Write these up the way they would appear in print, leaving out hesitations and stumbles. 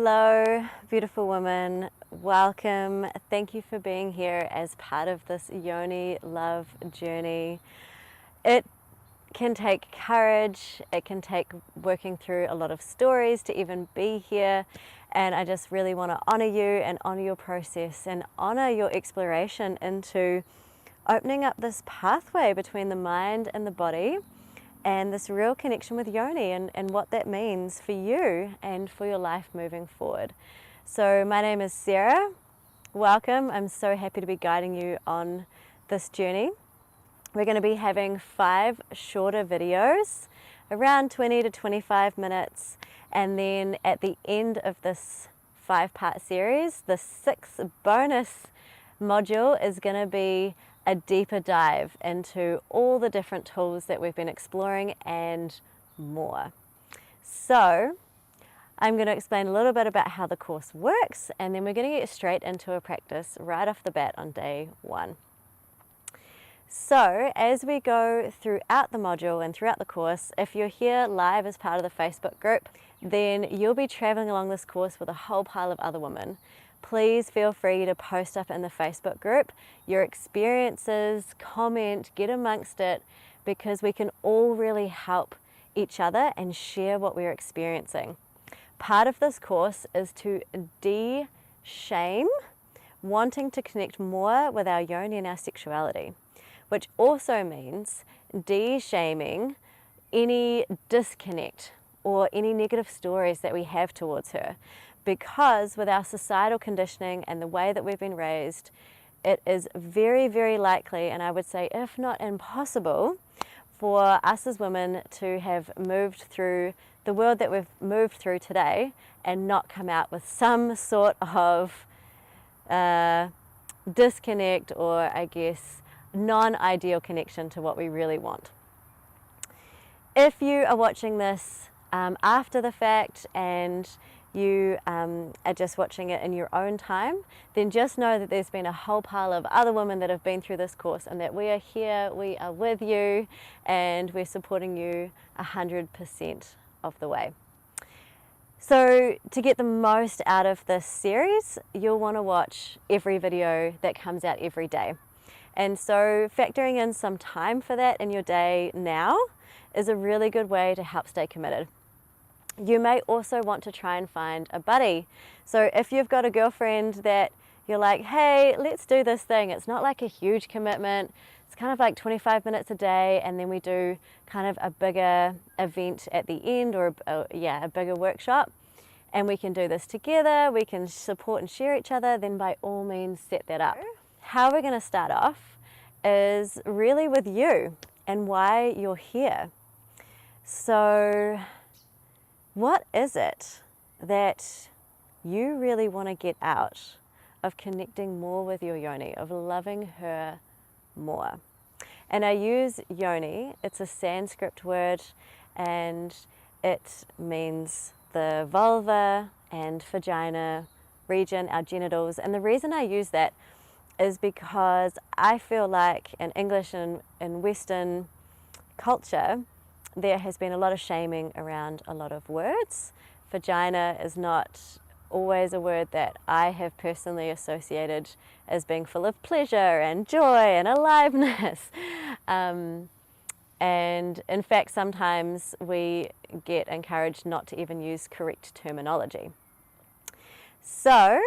Hello, beautiful woman. Welcome. Thank you for being here as part of this Yoni Love journey. It can take courage, it can take working through a lot of stories to even be here, and I just really want to honor you and honor your process and honor your exploration into opening up this pathway between the mind and the body and this real connection with Yoni and what that means for you and for your life moving forward. So my name is Sarah. Welcome. I'm so happy to be guiding you on this journey. We're going to be having 5 shorter videos, around 20 to 25 minutes, and then at the end of this 5-part series, the 6th bonus module is going to be a deeper dive into all the different tools that we've been exploring and more. So I'm going to explain a little bit about how the course works, and then we're going to get straight into a practice right off the bat on day 1. So as we go throughout the module and throughout the course, if you're here live as part of the Facebook group, then you'll be traveling along this course with a whole pile of other women. Please feel free to post up in the Facebook group your experiences, comment, get amongst it, because we can all really help each other and share what we're experiencing. Part of this course is to de-shame wanting to connect more with our yoni and our sexuality, which also means de-shaming any disconnect or any negative stories that we have towards her. Because with our societal conditioning and the way that we've been raised, it is very, very likely, and I would say if not impossible, for us as women to have moved through the world that we've moved through today and not come out with some sort of disconnect or, I guess, non-ideal connection to what we really want. If you are watching this after the fact and you are just watching it in your own time, then just know that there's been a whole pile of other women that have been through this course and that we are here, we are with you, and we're supporting you 100% of the way. So to get the most out of this series, you'll want to watch every video that comes out every day. And so factoring in some time for that in your day now is a really good way to help stay committed. You may also want to try and find a buddy. So if you've got a girlfriend that you're like, hey, let's do this thing. It's not like a huge commitment. It's kind of like 25 minutes a day, and then we do kind of a bigger event at the end, or a bigger workshop. And we can do this together. We can support and share each other. Then by all means, set that up. How we're going to start off is really with you and why you're here. So what is it that you really want to get out of connecting more with your yoni, of loving her more? And I use yoni, it's a Sanskrit word, and it means the vulva and vagina region, our genitals. And the reason I use that is because I feel like in English and in Western culture, there has been a lot of shaming around a lot of words. Vagina is not always a word that I have personally associated as being full of pleasure and joy and aliveness. And in fact, sometimes we get encouraged not to even use correct terminology. So,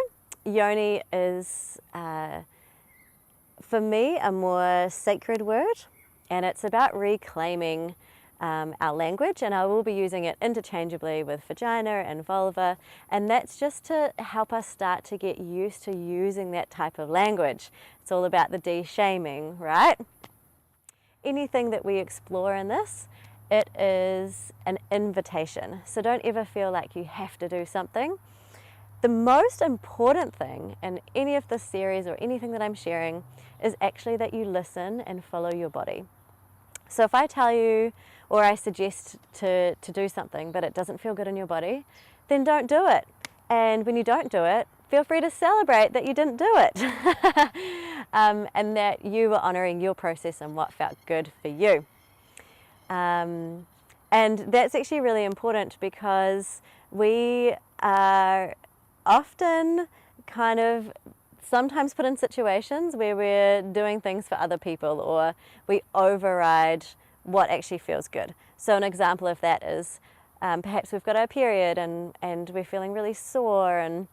yoni is, for me, a more sacred word, and it's about reclaiming our language, and I will be using it interchangeably with vagina and vulva, and that's just to help us start to get used to using that type of language. It's all about the de-shaming, right? Anything that we explore in this, it is an invitation, so don't ever feel like you have to do something. The most important thing in any of this series or anything that I'm sharing is actually that you listen and follow your body. So if I tell you or I suggest to do something but it doesn't feel good in your body, then don't do it. And when you don't do it, feel free to celebrate that you didn't do it and that you were honoring your process and what felt good for you. And that's actually really important because we are often kind of sometimes put in situations where we're doing things for other people, or we override what actually feels good. So an example of that is perhaps we've got our period and we're feeling really sore, and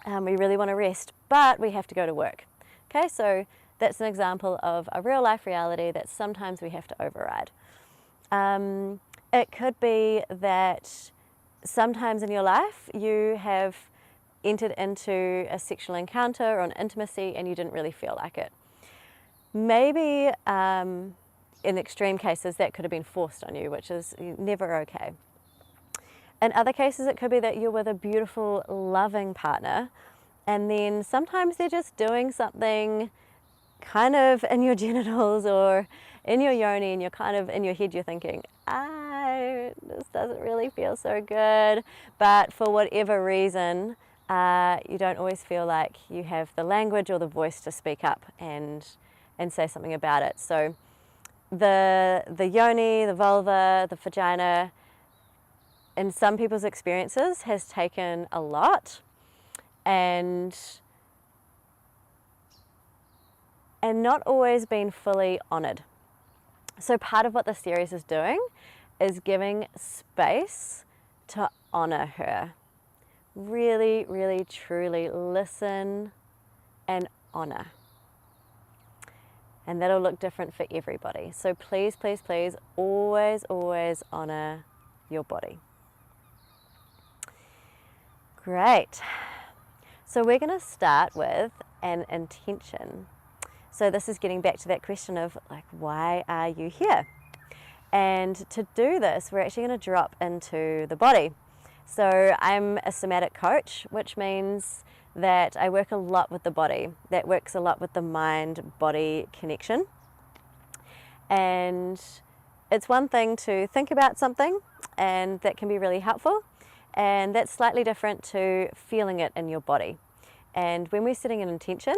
we really want to rest, but we have to go to work. Okay, so that's an example of a real life reality that sometimes we have to override. It could be that sometimes in your life you have entered into a sexual encounter or an intimacy and you didn't really feel like it. Maybe in extreme cases that could have been forced on you, which is never okay. In other cases it could be that you're with a beautiful, loving partner, and then sometimes they're just doing something kind of in your genitals or in your yoni, and you're kind of in your head you're thinking, this doesn't really feel so good, but for whatever reason you don't always feel like you have the language or the voice to speak up and say something about it. So the yoni, the vulva, the vagina, in some people's experiences has taken a lot and not always been fully honoured. So part of what the series is doing is giving space to honour her. Really, really, truly listen and honour. And that'll look different for everybody. So please, please, please, always, always honour your body. Great. So we're going to start with an intention. So this is getting back to that question of like, why are you here? And to do this, we're actually going to drop into the body. So I'm a somatic coach, which means that I work a lot with the body. That works a lot with the mind-body connection. And it's one thing to think about something, and that can be really helpful. And that's slightly different to feeling it in your body. And when we're setting an intention,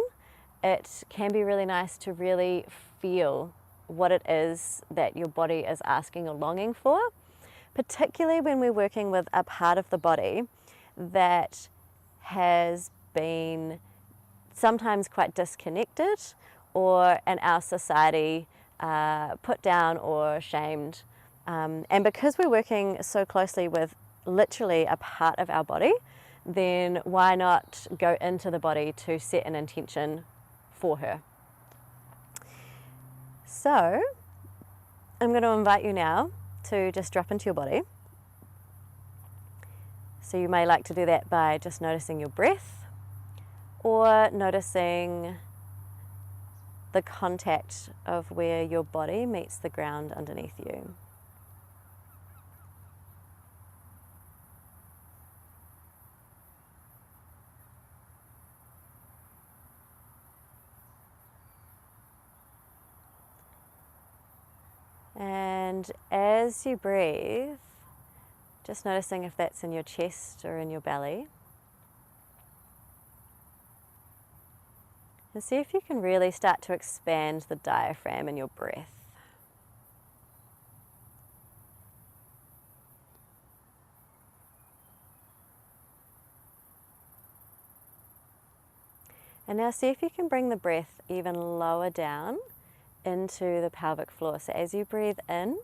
it can be really nice to really feel what it is that your body is asking or longing for, particularly when we're working with a part of the body that has been sometimes quite disconnected or in our society put down or shamed. And because we're working so closely with literally a part of our body, then why not go into the body to set an intention for her? So I'm going to invite you now to just drop into your body. So you may like to do that by just noticing your breath, or noticing the contact of where your body meets the ground underneath you. And as you breathe, just noticing if that's in your chest or in your belly. And see if you can really start to expand the diaphragm in your breath. And now see if you can bring the breath even lower down into the pelvic floor. So as you breathe in,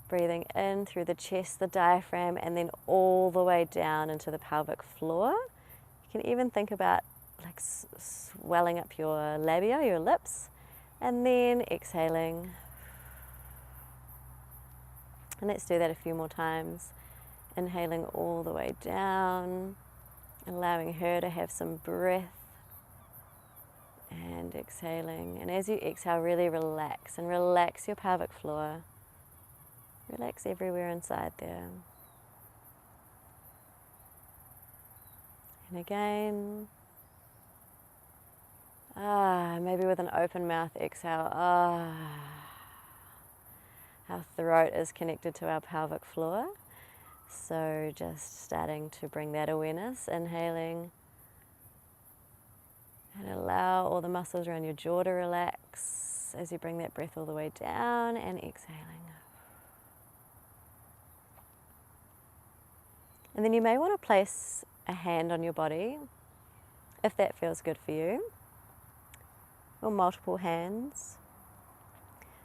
breathing in through the chest, the diaphragm, and then all the way down into the pelvic floor. You can even think about like swelling up your labia, your lips, and then exhaling. And let's do that a few more times. Inhaling all the way down, allowing her to have some breath, and exhaling. And as you exhale, really relax and relax your pelvic floor. Relax everywhere inside there. And again, maybe with an open mouth exhale. Our throat is connected to our pelvic floor. So just starting to bring that awareness, inhaling. And allow all the muscles around your jaw to relax as you bring that breath all the way down, and exhaling. And then you may want to place a hand on your body, if that feels good for you, or multiple hands.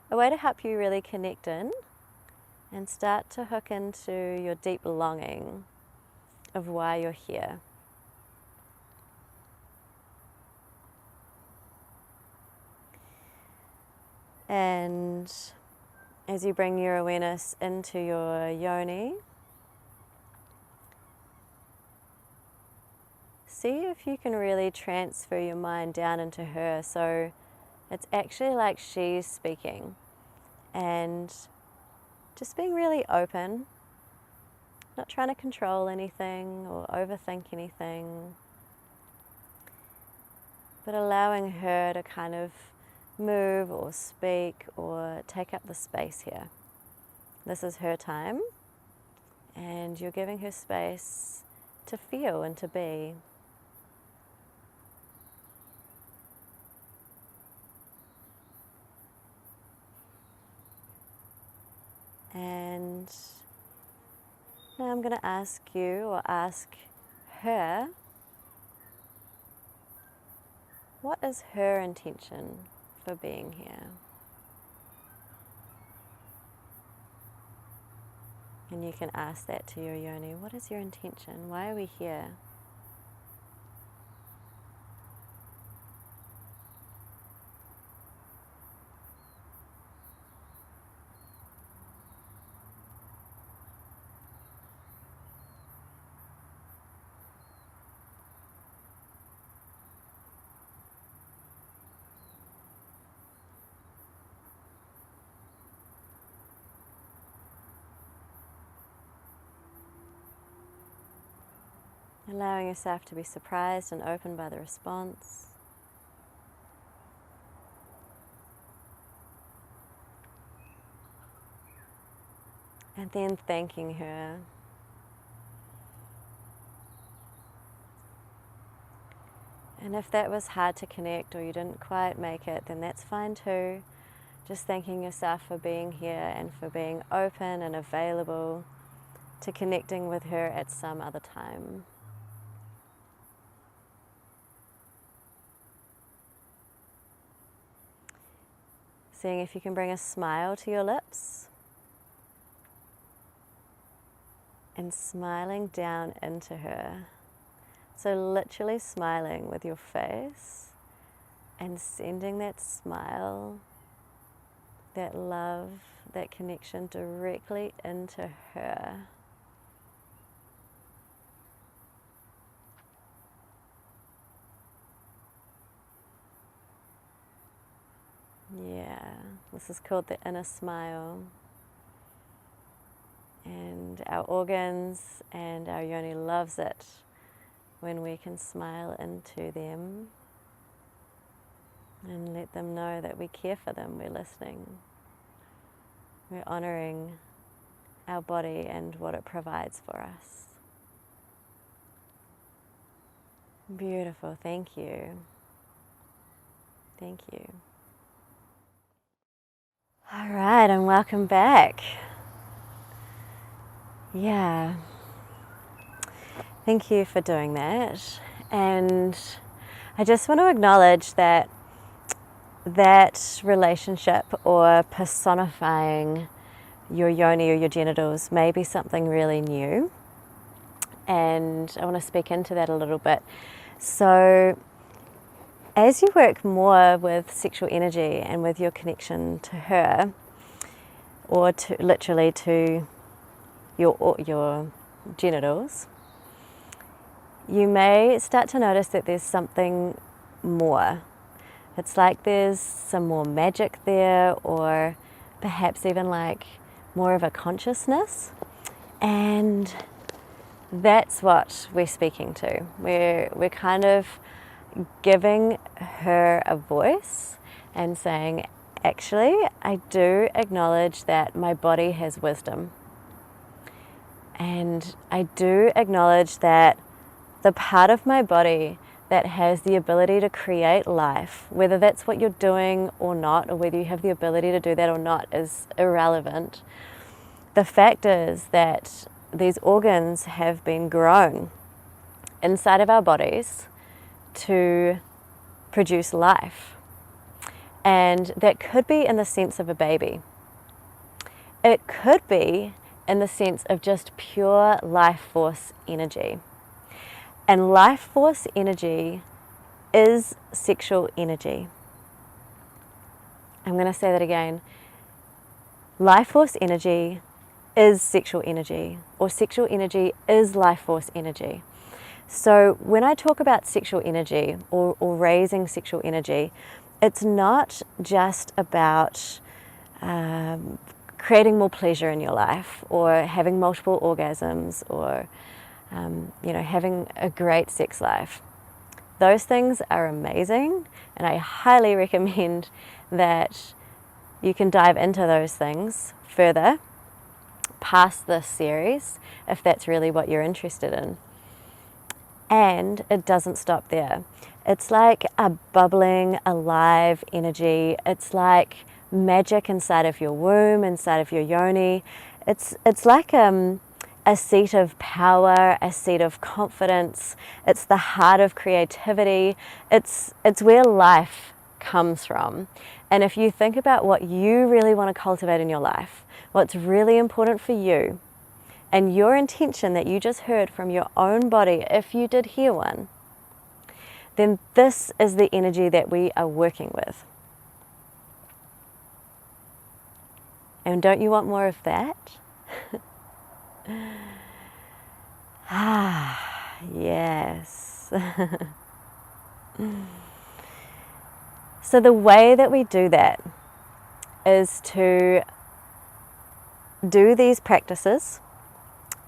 A way to help you really connect in and start to hook into your deep longing of why you're here. And as you bring your awareness into your yoni, see if you can really transfer your mind down into her, so it's actually like she's speaking, and just being really open, not trying to control anything or overthink anything, but allowing her to kind of move or speak or take up the space here. This is her time, and you're giving her space to feel and to be. And now I'm going to ask you, or ask her, what is her intention for being here? And you can ask that to your yoni. What is your intention? Why are we here? Allowing yourself to be surprised and open by the response. And then thanking her. And if that was hard to connect or you didn't quite make it, then that's fine too. Just thanking yourself for being here and for being open and available to connecting with her at some other time. Seeing if you can bring a smile to your lips and smiling down into her. So literally smiling with your face and sending that smile, that love, that connection directly into her. Yeah, this is called the inner smile. And our organs and our yoni loves it when we can smile into them and let them know that we care for them, we're listening. We're honoring our body and what it provides for us. Beautiful, thank you. Thank you. All right, and welcome back. Yeah, thank you for doing that. And I just want to acknowledge that relationship or personifying your yoni or your genitals may be something really new. And I want to speak into that a little bit. So as you work more with sexual energy and with your connection to her, or to literally to your genitals, you may start to notice that there's something more. It's like there's some more magic there, or perhaps even like more of a consciousness. And that's what we're speaking to. We're kind of giving her a voice and saying, actually, I do acknowledge that my body has wisdom. And I do acknowledge that the part of my body that has the ability to create life, whether that's what you're doing or not, or whether you have the ability to do that or not, is irrelevant. The fact is that these organs have been grown inside of our bodies to produce life. And that could be in the sense of a baby. It could be in the sense of just pure life force energy. And life force energy is sexual energy. I'm going to say that again. Life force energy is sexual energy, or sexual energy is life force energy. So when I talk about sexual energy or raising sexual energy, it's not just about creating more pleasure in your life or having multiple orgasms or having a great sex life. Those things are amazing, and I highly recommend that you can dive into those things further past this series if that's really what you're interested in. And it doesn't stop there. It's like a bubbling, alive energy. It's like magic inside of your womb, inside of your yoni. It's like a seat of power, a seat of confidence. It's the heart of creativity. It's where life comes from. And if you think about what you really want to cultivate in your life, what's really important for you, and your intention that you just heard from your own body, if you did hear one, then this is the energy that we are working with. And don't you want more of that? Yes. So the way that we do that is to do these practices,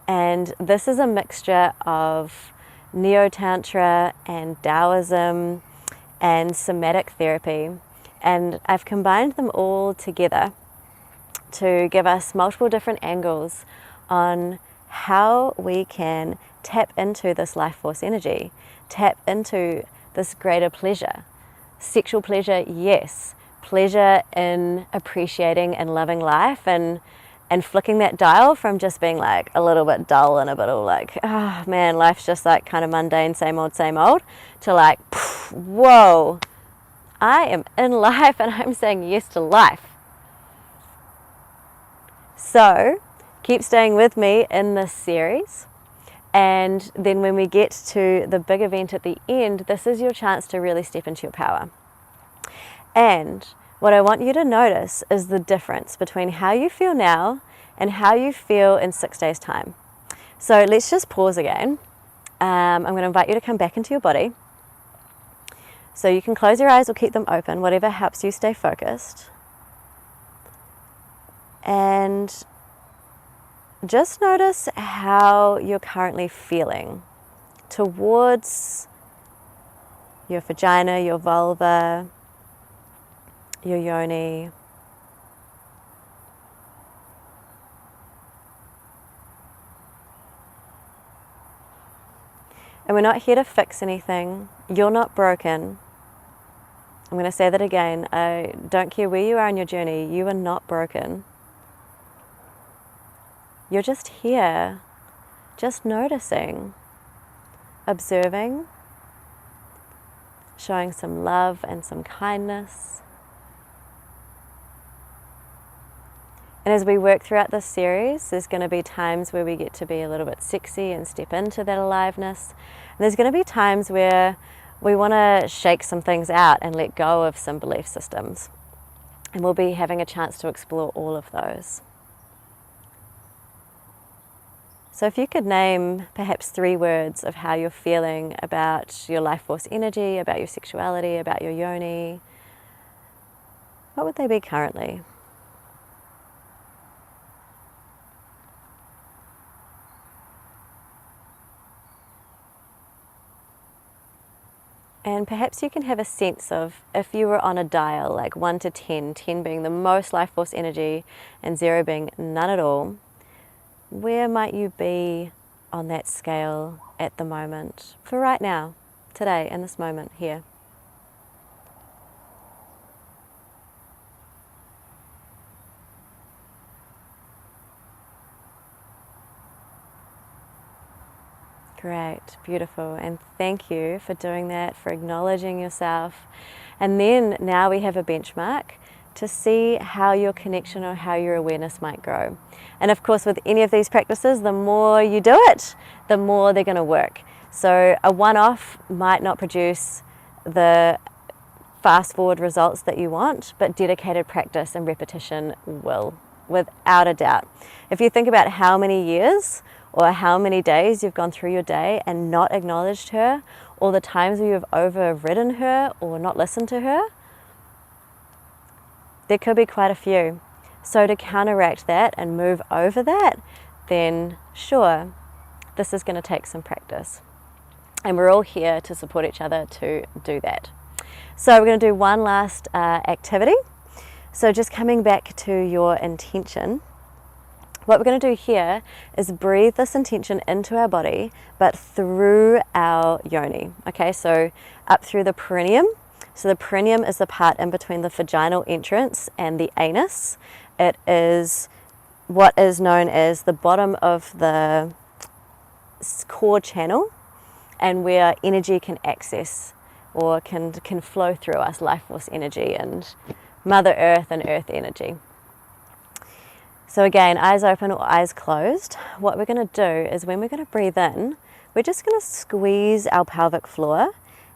and this is a mixture of Neo-Tantra and Taoism and somatic therapy, and I've combined them all together to give us multiple different angles on how we can tap into this life force energy, tap into this greater pleasure. Sexual pleasure, yes. Pleasure in appreciating and loving life and flicking that dial from just being like a little bit dull and a bit of like, oh man, life's just like kind of mundane, same old, to like, whoa, I am in life and I'm saying yes to life. So keep staying with me in this series, and then when we get to the big event at the end, this is your chance to really step into your power. And what I want you to notice is the difference between how you feel now and how you feel in 6 days' time. So let's just pause again. I'm going to invite you to come back into your body. So you can close your eyes or keep them open, whatever helps you stay focused. And just notice how you're currently feeling towards your vagina, your vulva, your yoni. And we're not here to fix anything. You're not broken. I'm going to say that again. I don't care where you are in your journey. You are not broken. You're just here, just noticing, observing, showing some love and some kindness. And as we work throughout this series, there's going to be times where we get to be a little bit sexy and step into that aliveness. And there's going to be times where we want to shake some things out and let go of some belief systems. And we'll be having a chance to explore all of those. So if you could name perhaps 3 words of how you're feeling about your life force energy, about your sexuality, about your yoni, what would they be currently? And perhaps you can have a sense of, if you were on a dial, like 1 to 10, 10 being the most life force energy and 0 being none at all, where might you be on that scale at the moment, for right now, today, in this moment, here? Great, beautiful, and thank you for doing that, for acknowledging yourself. And then now we have a benchmark to see how your connection or how your awareness might grow. And of course, with any of these practices, the more you do it, the more they're going to work. So a one-off might not produce the fast forward results that you want, but dedicated practice and repetition will, without a doubt. If you think about how many years or how many days you've gone through your day and not acknowledged her, or the times where you've overridden her or not listened to her, there could be quite a few. So to counteract that and move over that, then sure, this is going to take some practice. And we're all here to support each other to do that. So we're going to do one last activity. So just coming back to your intention, what we're going to do here is breathe this intention into our body, but through our yoni. Okay, so up through the perineum. So the perineum is the part in between the vaginal entrance and the anus. It is what is known as the bottom of the core channel, and where energy can access or can flow through us, life force energy and Mother Earth and Earth energy. So again, eyes open or eyes closed. What we're going to do is when we're going to breathe in, we're just going to squeeze our pelvic floor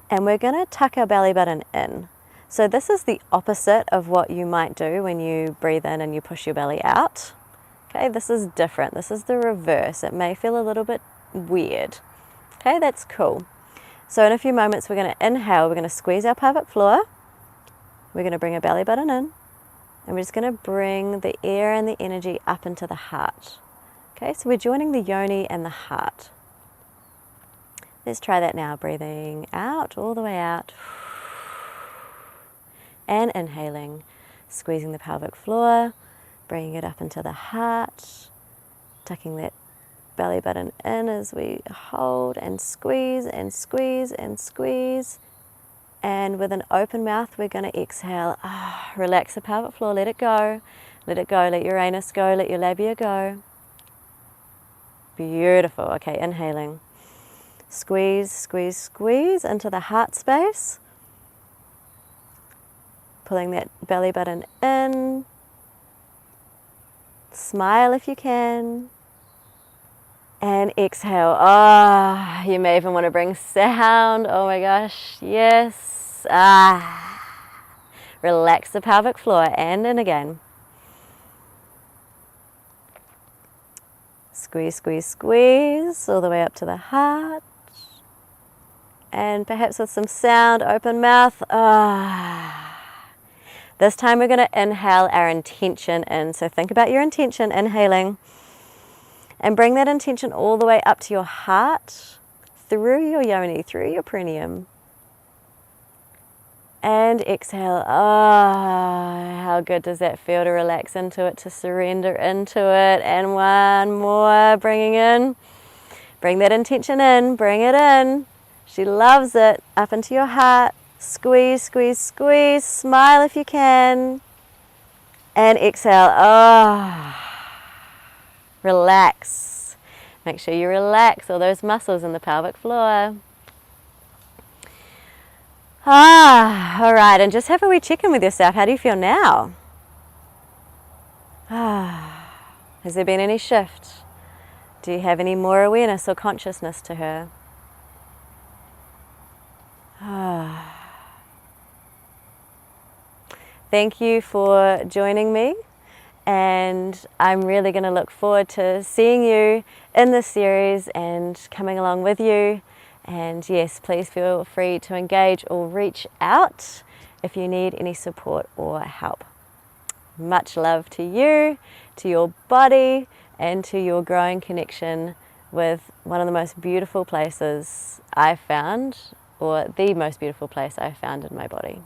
and we're going to tuck our belly button in. So this is the opposite of what you might do when you breathe in and you push your belly out. Okay, this is different. This is the reverse. It may feel a little bit weird. Okay, that's cool. So in a few moments, we're going to inhale, we're going to squeeze our pelvic floor, we're going to bring our belly button in, and we're just going to bring the air and the energy up into the heart. Okay, so we're joining the yoni and the heart. Let's try that now, breathing out, all the way out, and inhaling, squeezing the pelvic floor, bringing it up into the heart, tucking that belly button in as we hold and squeeze and squeeze and squeeze. And with an open mouth, we're going to exhale. Relax the pelvic floor, let it go. Let it go, let your anus go, let your labia go. Beautiful. Okay, inhaling. Squeeze, squeeze, squeeze into the heart space. Pulling that belly button in. Smile if you can. And exhale. You may even want to bring sound. Oh my gosh, yes. Relax the pelvic floor, and in again. Squeeze, squeeze, squeeze, all the way up to the heart. And perhaps with some sound, open mouth. This time we're going to inhale our intention in. So think about your intention, inhaling. And bring that intention all the way up to your heart, through your yoni, through your perineum. And exhale. How good does that feel to relax into it, to surrender into it. And one more, bringing in. Bring that intention in, bring it in. She loves it. Up into your heart. Squeeze, squeeze, squeeze. Smile if you can. And exhale. Relax. Make sure you relax all those muscles in the pelvic floor. All right, and just have a wee check-in with yourself. How do you feel now? Has there been any shift? Do you have any more awareness or consciousness to her? Thank you for joining me. And I'm really going to look forward to seeing you in this series and coming along with you. And yes, please feel free to engage or reach out if you need any support or help. Much love to you, to your body, and to your growing connection with one of the most beautiful places I've found, or the most beautiful place I've found in my body.